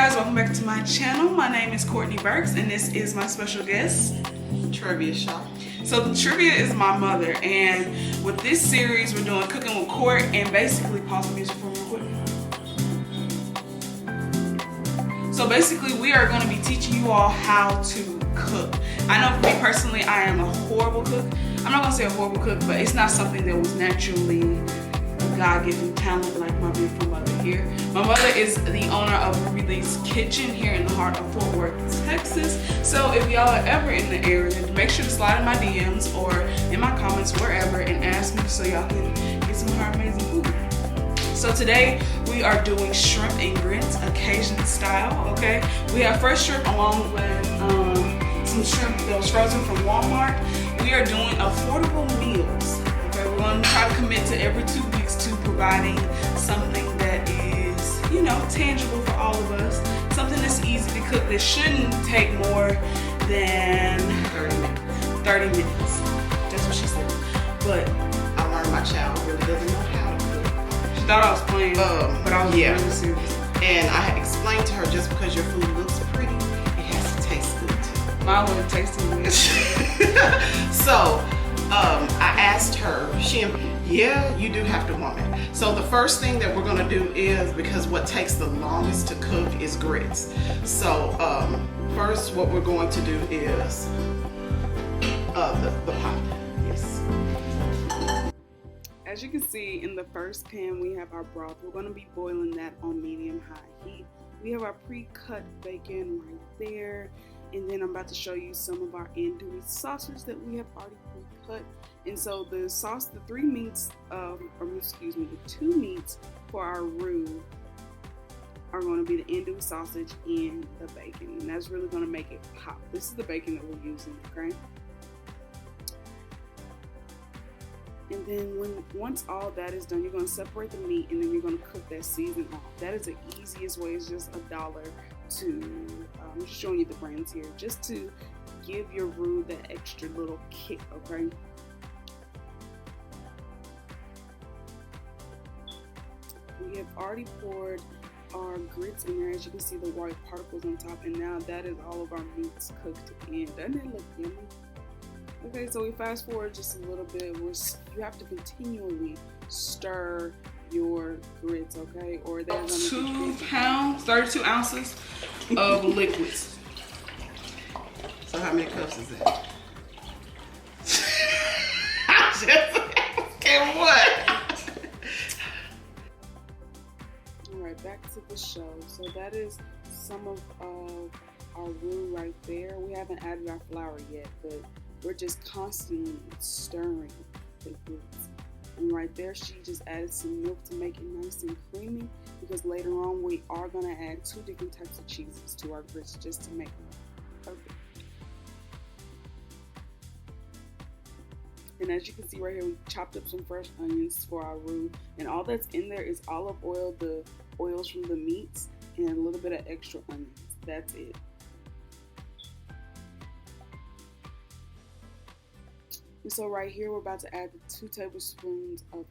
guys, welcome back to my channel. My name is Courtney Burks and this is my special guest, Trivia Show. So Trivia is my mother, and with this series we're doing cooking with Kourt, and basically pause the music for me real quick. So basically we are going to be teaching you all how to cook. I know for me personally I am a horrible cook. I'm not going to say a horrible cook, but it's not something that was naturally a God-given talent like my beautiful mother here. My mother is the owner of Ruby Lee's Kitchen here in the heart of Fort Worth, Texas. So if y'all are ever in the area, make sure to slide in my DMs or in my comments, wherever, and ask me so y'all can get some of her amazing food. So today we are doing shrimp and grits, Cajun style, okay? We have fresh shrimp along with some shrimp that was frozen from Walmart. We are doing affordable meals. We're going to try to commit to every 2 weeks to providing something that is, you know, tangible for all of us. Something that's easy to cook that shouldn't take more than 30 minutes. That's what she said. But I learned my child really doesn't know how to cook. She thought I was playing, but I was really serious. And I had explained to her, just because your food looks pretty, it has to taste good too. Mine wasn't tasting good. So, I asked her, yeah, you do have to want it. So the first thing that we're gonna do is, because what takes the longest to cook is grits. So first what we're going to do is the pot, yes. As you can see in the first pan, we have our broth. We're gonna be boiling that on medium-high heat. We have our pre-cut bacon right there. And then I'm about to show you some of our andouille sausage that we have already pre-cut. And so the sauce, the two meats for our roux are going to be the andouille sausage and the bacon. And that's really going to make it pop. This is the bacon that we're using, okay? And then once all that is done, you're going to separate the meat and then you're going to cook that season off. That is the easiest way. It's just $1 to, I'm just showing you the brands here, just to give your roux that extra little kick, okay? We have already poured our grits in there. As you can see, the white particles on top, and now that is all of our meats cooked in. Doesn't it look yummy? Okay, so we fast forward just a little bit. You have to continually stir your grits, okay? Or they're gonna 2 pounds, 32 ounces of liquids. So how many cups is that? I just asking what? Alright, back to the show. So that is some of our roux right there. We haven't added our flour yet, but we're just constantly stirring the grits. And right there, she just added some milk to make it nice and creamy, because later on we are going to add 2 different types of cheeses to our grits just to make them perfect. And as you can see right here, we chopped up some fresh onions for our roux, and all that's in there is olive oil, the oils from the meats, and a little bit of extra onions. That's it. And so right here, we're about to add the 2 tablespoons of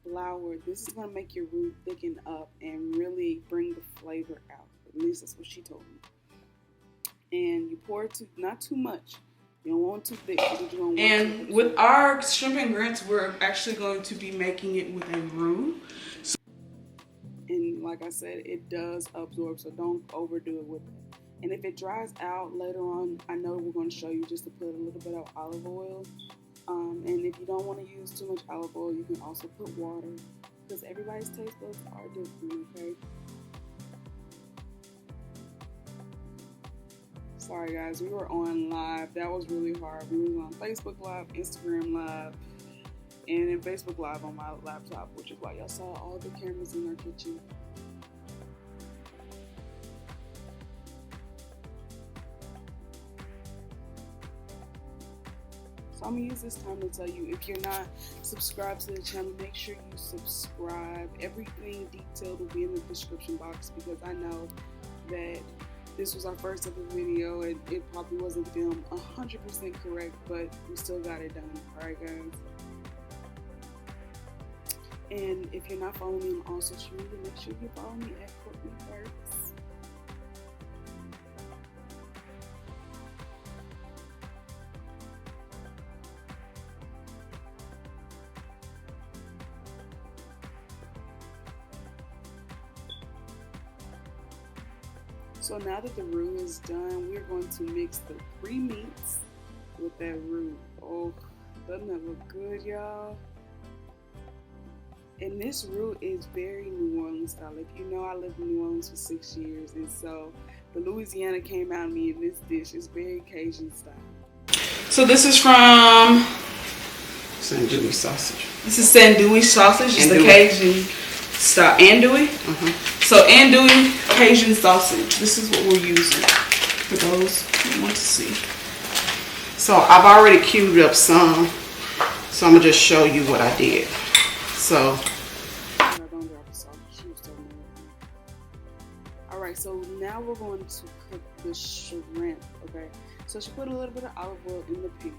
flour. This is going to make your roux thicken up and really bring the flavor out. At least that's what she told me. And you pour it not too much. You don't want too thick. Because you don't want and with our shrimp and grits, we're actually going to be making it with a roux. And like I said, it does absorb, so don't overdo it with it. And if it dries out later on, I know we're going to show you just to put a little bit of olive oil. And if you don't want to use too much olive oil, you can also put water, because everybody's taste buds are different, okay? Sorry guys, we were on live. That was really hard. We was on Facebook Live, Instagram Live, and then Facebook Live on my laptop, which is why y'all saw all the cameras in our kitchen. So I'm gonna use this time to tell you, if you're not subscribed to the channel, make sure you subscribe. Everything detailed will be in the description box, because I know that this was our first ever video and it probably wasn't filmed 100% correct, but we still got it done. Alright guys. And if you're not following me on all social media, make sure you follow me at Courtney Burks. So now that the roux is done, we're going to mix the 3 meats with that roux. Oh, doesn't that look good, y'all? And this roux is very New Orleans style. If you know, I lived in New Orleans for 6 years, and so the Louisiana came out of me in this dish. It's very Cajun style. So this is from Sandouille sausage. This is Sandouille sausage. It's the Cajun style. Andouille? So Andouille Cajun sausage. This is what we're using for those who want to see. So I've already cubed up some. So I'm going to just show you what I did. So. Alright, so now we're going to cook the shrimp, okay? So she put a little bit of olive oil in the pan.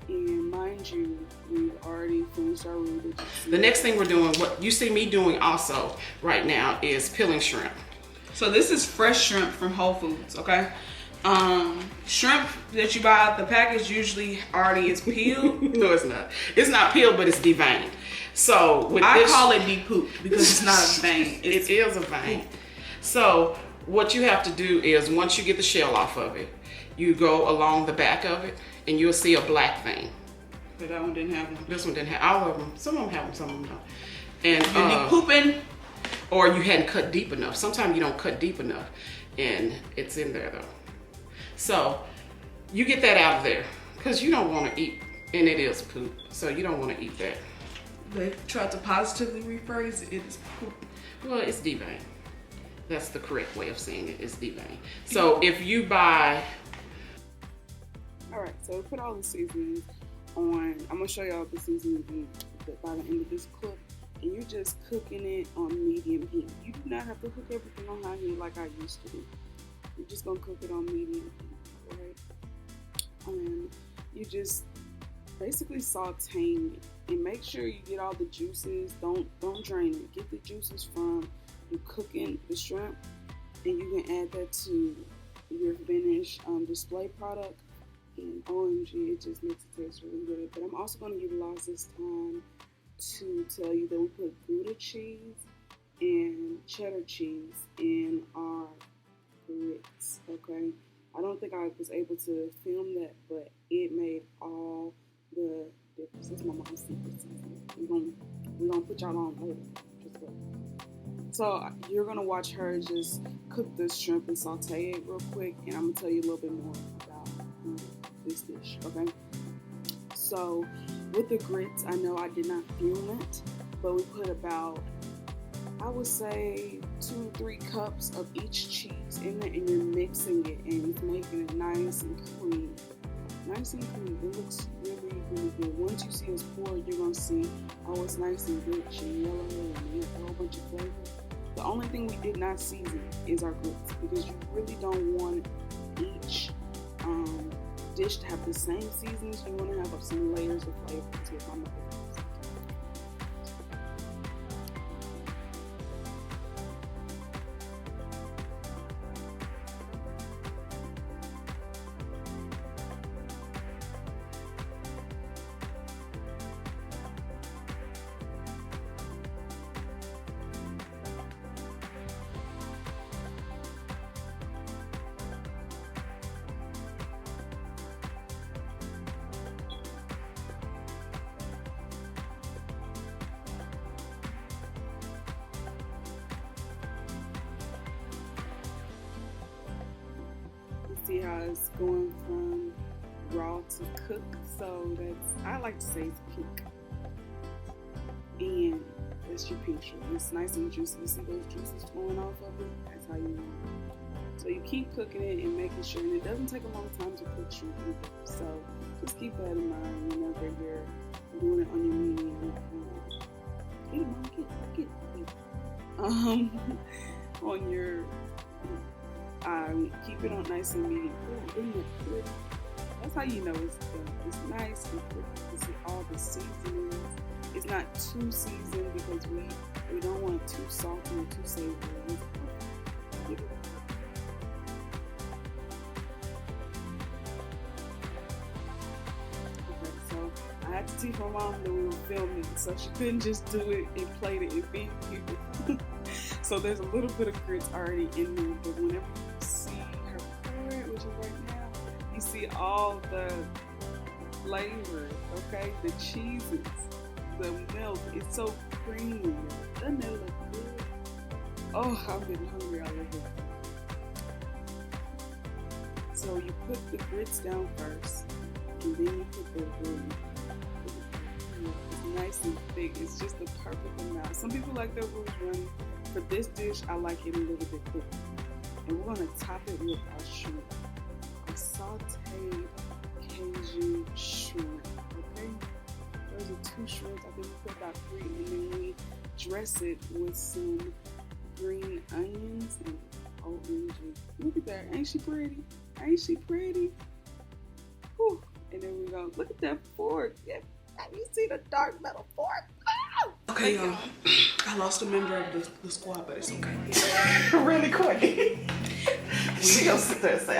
And mind you, we've already finished our roux. The next thing we're doing, what you see me doing also right now, is peeling shrimp. So this is fresh shrimp from Whole Foods, okay? Shrimp that you buy out the package usually already is peeled. No, it's not. It's not peeled, but it's deveined. So with I call it de-pooped because it's not a vein. It is a vein. So what you have to do is, once you get the shell off of it, you go along the back of it, and you'll see a black vein. But that one didn't have one. This one didn't have. All of them. Some of them have them. Some of them don't. And you're de-pooping, or you hadn't cut deep enough. Sometimes you don't cut deep enough, and it's in there though. So you get that out of there because you don't want to eat, and it is poop. So you don't want to eat that. They tried to positively rephrase it. It is poop. Well, it's deveined. That's the correct way of saying it. It's deveined. So if you buy. All right. So we put all the seasonings on. I'm gonna show y'all the seasoning by the end of this clip, and you're just cooking it on medium heat. You do not have to cook everything on high heat like I used to do. You're just gonna cook it on medium heat, right? And you just basically sauteing it, and make sure you get all the juices. Don't drain it. Get the juices from you cooking the shrimp, and you can add that to your finished display product. And OMG, it just makes it taste really good. But I'm also going to utilize this time to tell you that we put Gouda cheese and cheddar cheese in our grits, okay? I don't think I was able to film that, but it made all the difference. That's my mom's secret seasoning. We're gonna put y'all on later. Just wait. So you're gonna watch her just cook this shrimp and saute it real quick, and I'm gonna tell you a little bit more about this dish, okay? So with the grits, I know I did not film it, but we put about, I would say 2 to 3 cups of each cheese in there, and you're mixing it and it's making it nice and creamy. Nice and creamy. It looks really, really good. Once you see it's poured, you're gonna see, oh, it's nice and rich and yellow and you have a whole bunch of flavor. The only thing we did not season is our grits, because you really don't want each dish to have the same seasons. You want to have some layers of flavor to it. See how it's going from raw to cooked, so that's, I like to say it's pink, and that's your pink shrimp. It's nice and juicy. You see those juices flowing off of it? That's how you know. So you keep cooking it and making sure, and it doesn't take a long time to cook shrimp either. So just keep that in mind whenever you're doing it on your medium. On your keep it on nice and medium. That's how you know it's done. It's nice and pretty. You see all the seasonings. It's not too seasoned because we don't want it too salty or too savory. Okay, so I had to teach my mom that we were filming, so she couldn't just do it and plate it and feed people. So there's a little bit of grits already in there, but whenever you see her pour it, which is right now, you see all the flavors, okay? The cheeses, the milk, it's so creamy. Doesn't it look good? Oh, I'm getting hungry already. So you put the grits down first, and then you put the roux. It's nice and thick. It's just the perfect amount. Some people like their roux runny. For this dish, I like it a little bit thicker. And we're gonna top it with our shrimp, our sauteed Cajun shrimp. Okay, those are 2 shrimps. I think we put about 3, and then we dress it with some green onions and oranges. Look at that! Ain't she pretty? Ain't she pretty? Whew. And then we go, look at that fork. Yeah. Have you seen a dark metal fork? Oh! Okay, y'all. I lost a member of the squad, but it's okay. Really quick. She gonna sit there and say,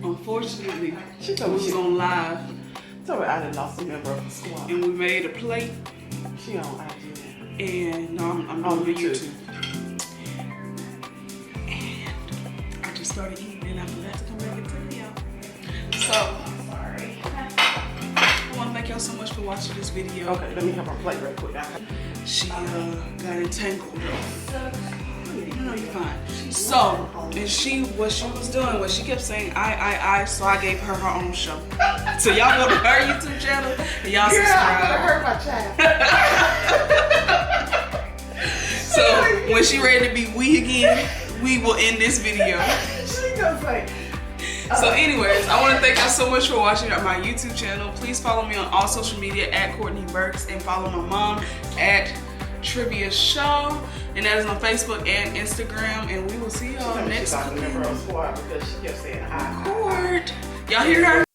unfortunately, she told we me was on live. Told me I done lost a member of the squad. And we made a plate. She on IG. And no, I'm on doing YouTube. And I just started eating, and I forgot to come back and tell y'all. So, sorry. I want to thank y'all so much for watching this video. Okay, let me have her plate real quick. She got entangled. No, you're fine. So, and what she was doing was she kept saying I, so I gave her her own show. So y'all go to her YouTube channel and y'all subscribe. I hurt my child. So when she ready to be we again, we will end this video. She gonna say. So anyways, I want to thank y'all so much for watching my YouTube channel. Please follow me on all social media at Courtney Burks, and follow my mom at Trivia Show, and that is on Facebook and Instagram. And we will see y'all next She's a member of the squad because she kept saying hi. Kourt. Y'all hear her?